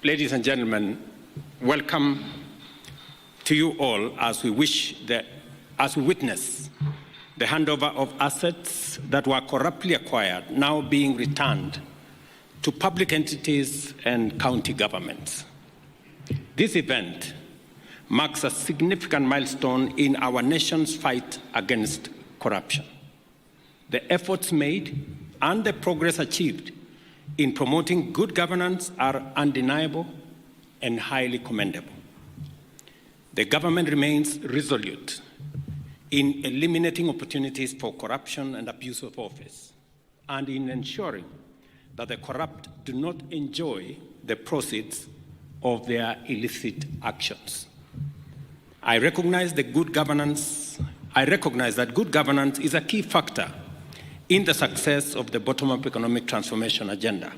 Ladies and gentlemen, welcome to you all as we witness the handover of assets that were corruptly acquired now being returned to public entities and county governments. This event marks a significant milestone in our nation's fight against corruption. The efforts made and the progress achieved in promoting good governance are undeniable and highly commendable. The government remains resolute in eliminating opportunities for corruption and abuse of office, and in ensuring that the corrupt do not enjoy the proceeds of their illicit actions. I recognize that good governance is a key factor in the success of the bottom-up economic transformation agenda.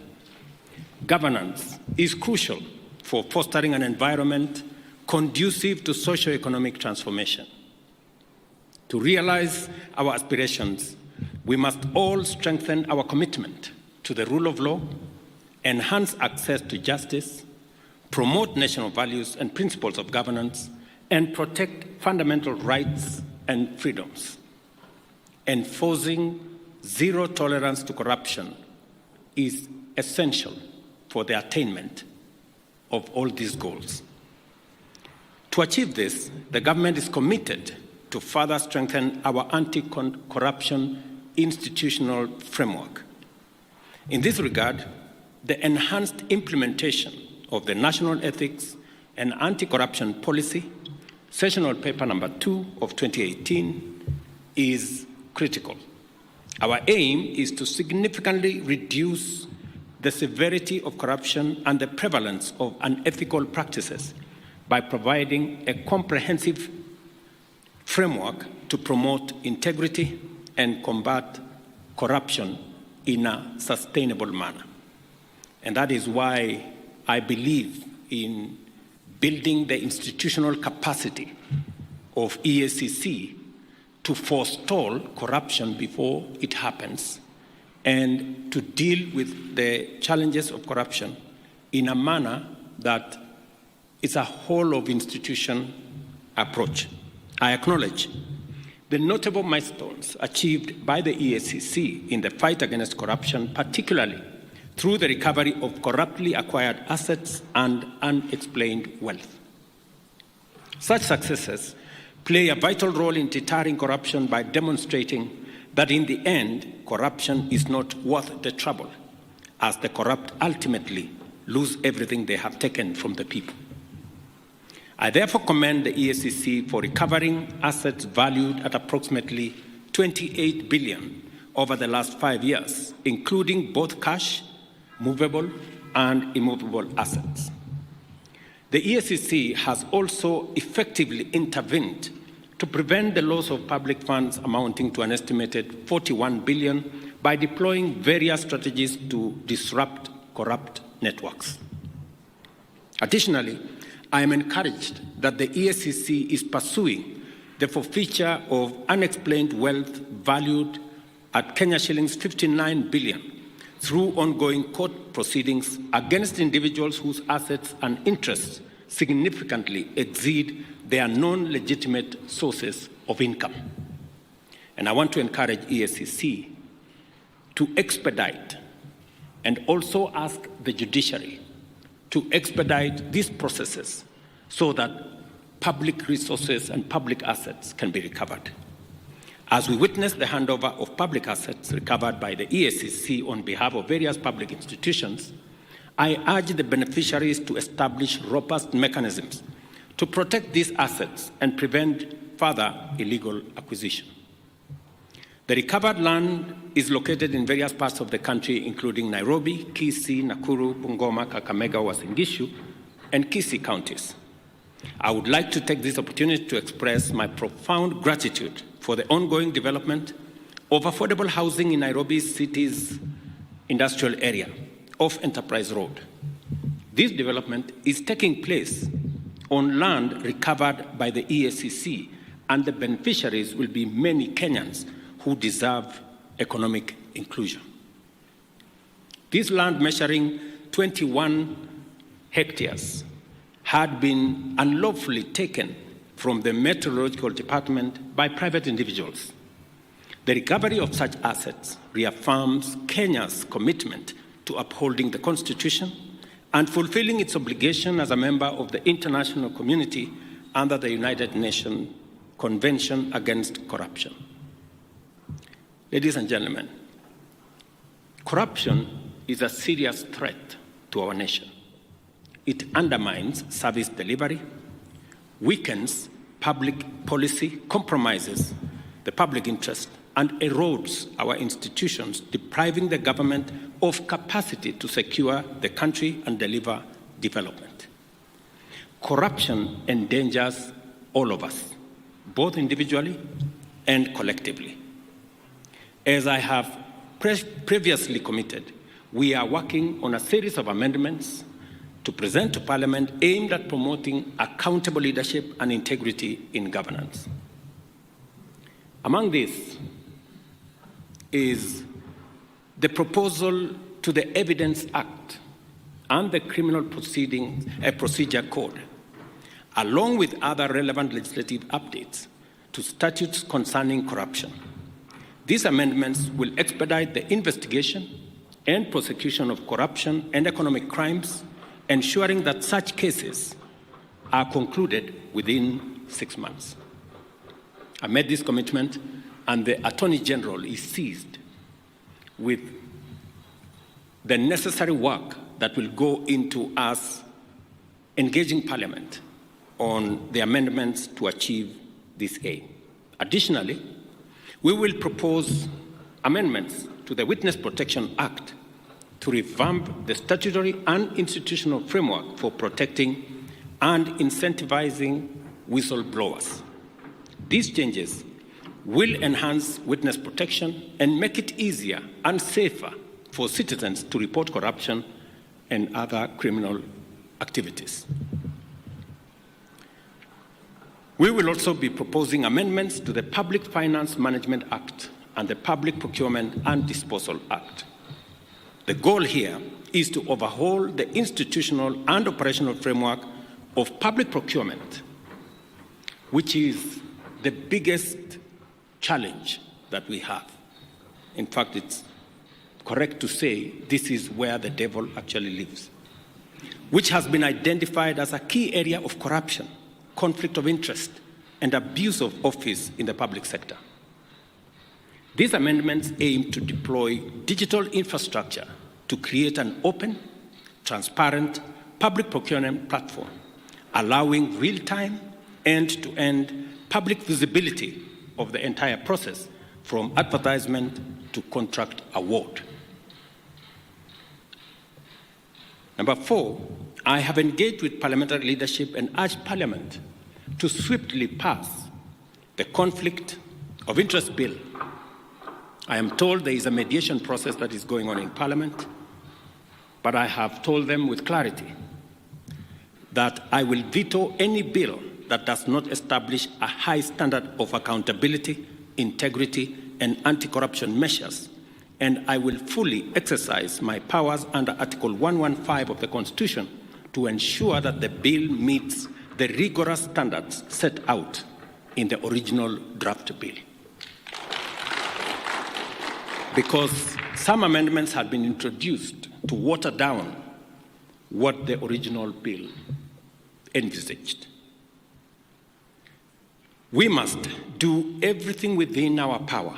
Governance is crucial for fostering an environment conducive to socio-economic transformation. To realize our aspirations, we must all strengthen our commitment to the rule of law, enhance access to justice, promote national values and principles of governance, and protect fundamental rights and freedoms. Enforcing zero tolerance to corruption is essential for the attainment of all these goals. To achieve this, the government is committed to further strengthen our anti-corruption institutional framework. In this regard, the enhanced implementation of the National Ethics and Anti-Corruption Policy, Sessional Paper Number 2 of 2018, is critical. Our aim is to significantly reduce the severity of corruption and the prevalence of unethical practices by providing a comprehensive framework to promote integrity and combat corruption in a sustainable manner. And that is why I believe in building the institutional capacity of EACC to forestall corruption before it happens and to deal with the challenges of corruption in a manner that is a whole-of-institution approach. I acknowledge the notable milestones achieved by the EACC in the fight against corruption, particularly through the recovery of corruptly acquired assets and unexplained wealth. Such successes play a vital role in deterring corruption by demonstrating that in the end, corruption is not worth the trouble, as the corrupt ultimately lose everything they have taken from the people. I therefore commend the EACC for recovering assets valued at approximately 28 billion over the last 5 years, including both cash, movable, and immovable assets. The EACC has also effectively intervened to prevent the loss of public funds amounting to an estimated 41 billion by deploying various strategies to disrupt corrupt networks. Additionally, I am encouraged that the EACC is pursuing the forfeiture of unexplained wealth valued at Kenya shillings 59 billion through ongoing court proceedings against individuals whose assets and interests significantly exceed their non-legitimate sources of income. And I want to encourage EACC to expedite and also ask the judiciary to expedite these processes so that public resources and public assets can be recovered. As we witness the handover of public assets recovered by the EACC on behalf of various public institutions, I urge the beneficiaries to establish robust mechanisms to protect these assets and prevent further illegal acquisition. The recovered land is located in various parts of the country, including Nairobi, Kisii, Nakuru, Bungoma, Kakamega, Uasin Gishu, and Kisii counties. I would like to take this opportunity to express my profound gratitude for the ongoing development of affordable housing in Nairobi city's industrial area off Enterprise Road. This development is taking place on land recovered by the EACC, and the beneficiaries will be many Kenyans who deserve economic inclusion. This land, measuring 21 hectares had been unlawfully taken from the Meteorological Department by private individuals. The recovery of such assets reaffirms Kenya's commitment to upholding the Constitution and fulfilling its obligation as a member of the international community under the United Nations Convention Against Corruption. Ladies and gentlemen, corruption is a serious threat to our nation. It undermines service delivery, weakens public policy, compromises the public interest, and erodes our institutions, depriving the government of capacity to secure the country and deliver development. Corruption endangers all of us, both individually and collectively. As I have previously committed, we are working on a series of amendments to present to Parliament aimed at promoting accountable leadership and integrity in governance. Among these is the proposal to the Evidence Act and the Criminal Procedure Code, along with other relevant legislative updates to statutes concerning corruption. These amendments will expedite the investigation and prosecution of corruption and economic crimes, ensuring that such cases are concluded within 6 months. I made this commitment, and the Attorney General is seized with the necessary work that will go into us engaging Parliament on the amendments to achieve this aim. Additionally, we will propose amendments to the Witness Protection Act to revamp the statutory and institutional framework for protecting and incentivizing whistleblowers. These changes will enhance witness protection and make it easier and safer for citizens to report corruption and other criminal activities. We will also be proposing amendments to the Public Finance Management Act and the Public Procurement and Disposal Act. The goal here is to overhaul the institutional and operational framework of public procurement, which is the biggest challenge that we have. In fact, it's correct to say this is where the devil actually lives, which has been identified as a key area of corruption, conflict of interest, and abuse of office in the public sector. These amendments aim to deploy digital infrastructure to create an open, transparent public procurement platform, allowing real-time, end-to-end public visibility of the entire process, from advertisement to contract award. Number 4, I have engaged with parliamentary leadership and urged Parliament to swiftly pass the Conflict of Interest Bill. I am told there is a mediation process that is going on in Parliament, but I have told them with clarity that I will veto any bill that does not establish a high standard of accountability, integrity, and anti-corruption measures, and I will fully exercise my powers under Article 115 of the Constitution to ensure that the bill meets the rigorous standards set out in the original draft bill. Because some amendments had been introduced to water down what the original bill envisaged. We must do everything within our power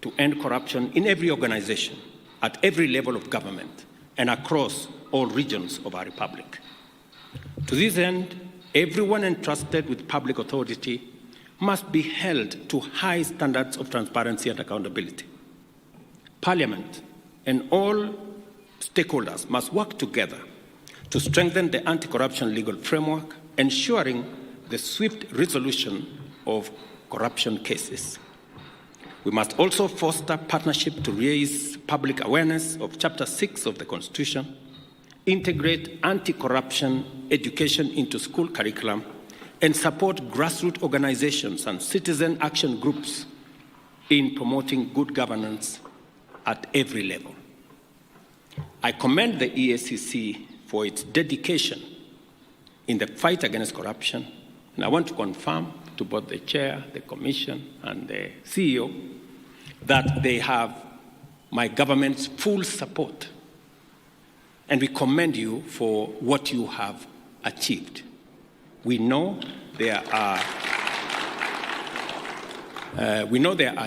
to end corruption in every organization, at every level of government, and across all regions of our republic. To this end, everyone entrusted with public authority must be held to high standards of transparency and accountability. Parliament and all stakeholders must work together to strengthen the anti-corruption legal framework, ensuring the swift resolution of corruption cases. We must also foster partnership to raise public awareness of Chapter 6 of the Constitution, integrate anti-corruption education into school curriculum, and support grassroots organizations and citizen action groups in promoting good governance at every level. I commend the EACC for its dedication in the fight against corruption. And I want to confirm to both the chair, the commission, and the CEO that they have my government's full support. And we commend you for what you have achieved. We know there are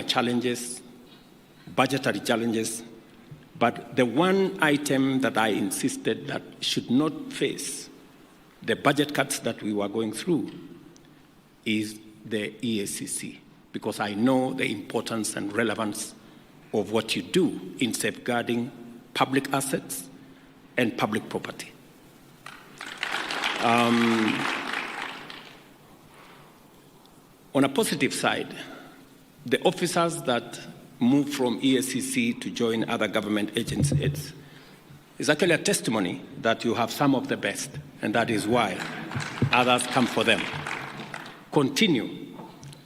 challenges, budgetary challenges, but the one item that I insisted that should not face the budget cuts that we were going through is the EACC, because I know the importance and relevance of what you do in safeguarding public assets and public property. On a positive side, the officers that move from EACC to join other government agencies is actually a testimony that you have some of the best, and that is why others come for them. Continue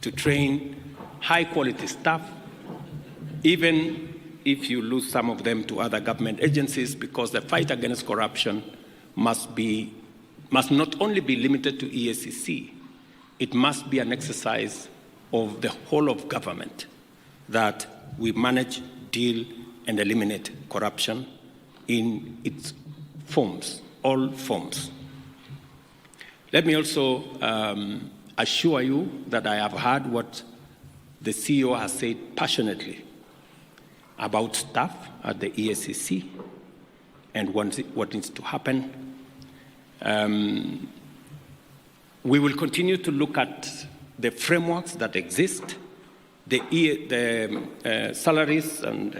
to train high-quality staff, even if you lose some of them to other government agencies, because the fight against corruption must not only be limited to EACC, it must be an exercise of the whole of government, that we manage, deal, and eliminate corruption in its forms, all forms. Let me also assure you that I have heard what the CEO has said passionately about staff at the EACC and what needs to happen. We will continue to look at the frameworks that exist, the salaries and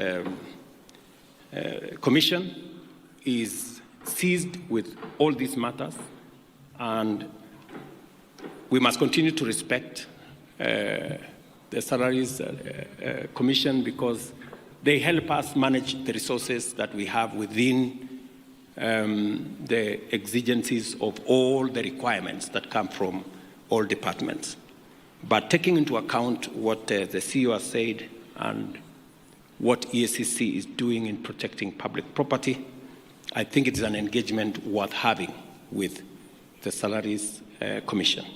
commission is seized with all these matters, and we must continue to respect the salaries commission, because they help us manage the resources that we have within the exigencies of all the requirements that come from all departments. But taking into account what the CEO has said and what EACC is doing in protecting public property, I think it's an engagement worth having with the Salaries Commission.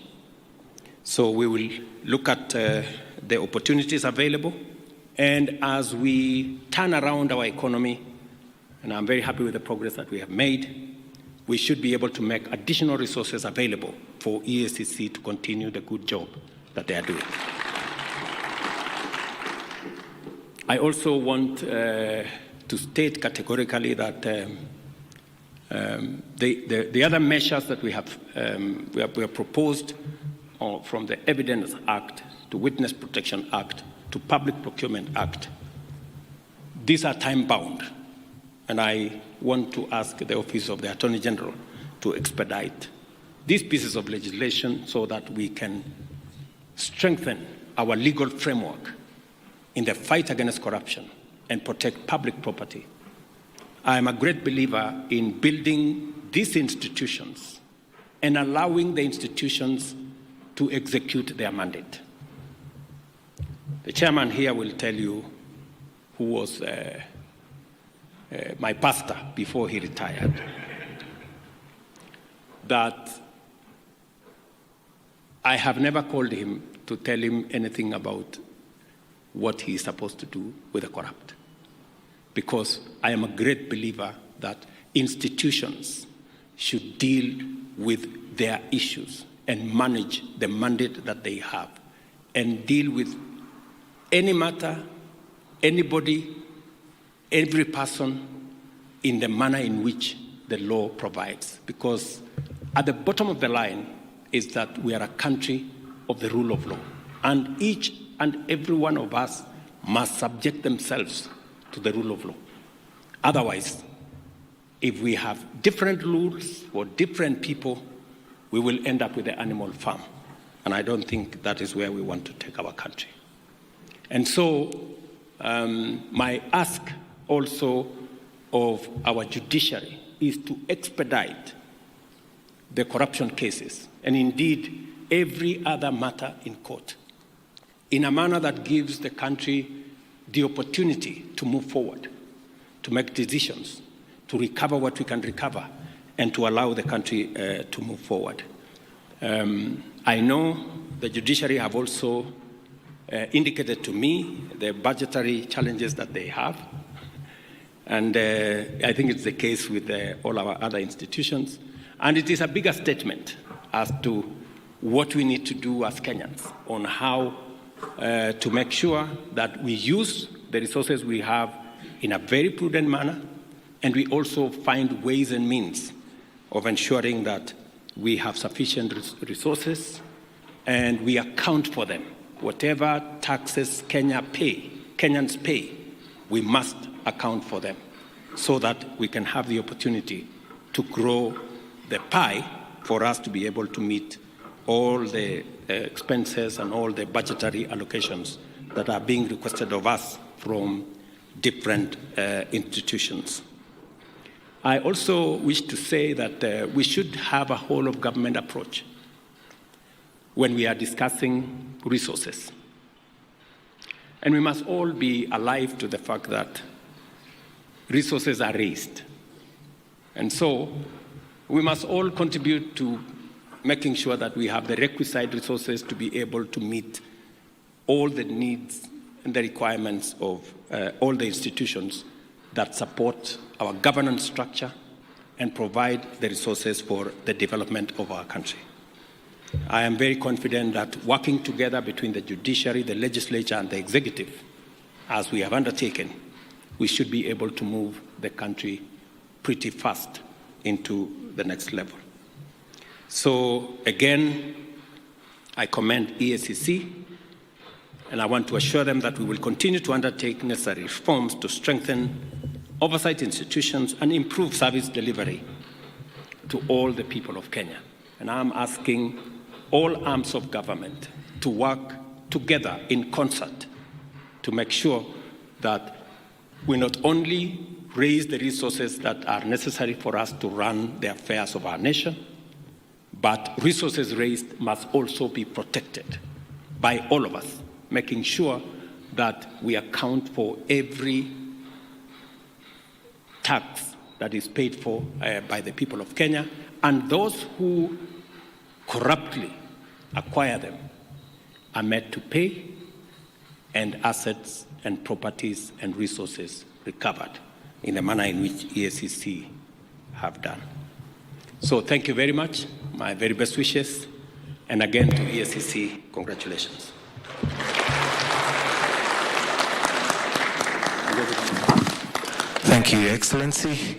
So we will look at the opportunities available, and as we turn around our economy, and I'm very happy with the progress that we have made, we should be able to make additional resources available for EACC to continue the good job that they are doing. I also want to state categorically that the other measures that we have proposed from the Evidence Act to Witness Protection Act to Public Procurement Act, these are time-bound, and I want to ask the Office of the Attorney General to expedite these pieces of legislation so that we can strengthen our legal framework in the fight against corruption and protect public property. I am a great believer in building these institutions and allowing the institutions to execute their mandate. The chairman here will tell you who was my pastor before he retired, that I have never called him to tell him anything about what he is supposed to do with the corrupt, because I am a great believer that institutions should deal with their issues and manage the mandate that they have and deal with any matter, anybody, every person in the manner in which the law provides. Because at the bottom of the line is that we are a country of the rule of law, and each and every one of us must subject themselves to the rule of law. Otherwise, if we have different rules for different people, we will end up with the animal farm. And I don't think that is where we want to take our country. And so my ask also of our judiciary is to expedite the corruption cases, and indeed every other matter in court, in a manner that gives the country the opportunity to move forward, to make decisions, to recover what we can recover, and to allow the country to move forward. I know the judiciary have also indicated to me the budgetary challenges that they have. And I think it's the case with all our other institutions. And it is a bigger statement as to what we need to do as Kenyans on how to make sure that we use the resources we have in a very prudent manner, and we also find ways and means of ensuring that we have sufficient resources and we account for them. Whatever taxes Kenyans pay, we must account for them so that we can have the opportunity to grow the pie for us to be able to meet all the expenses and all the budgetary allocations that are being requested of us from different institutions. I also wish to say that we should have a whole of government approach when we are discussing resources. And we must all be alive to the fact that resources are raised. And so we must all contribute to making sure that we have the requisite resources to be able to meet all the needs and the requirements of all the institutions that support our governance structure and provide the resources for the development of our country. I am very confident that working together between the judiciary, the legislature, and the executive, as we have undertaken, we should be able to move the country pretty fast into the next level. So again, I commend EACC, and I want to assure them that we will continue to undertake necessary reforms to strengthen oversight institutions and improve service delivery to all the people of Kenya. And I'm asking all arms of government to work together in concert to make sure that we not only raise the resources that are necessary for us to run the affairs of our nation, but resources raised must also be protected by all of us, making sure that we account for every tax that is paid for by the people of Kenya, and those who corruptly acquire them are made to pay, and assets and properties and resources recovered in the manner in which EACC have done. So thank you very much. My very best wishes. And again to EACC, congratulations. Thank you, Your Excellency.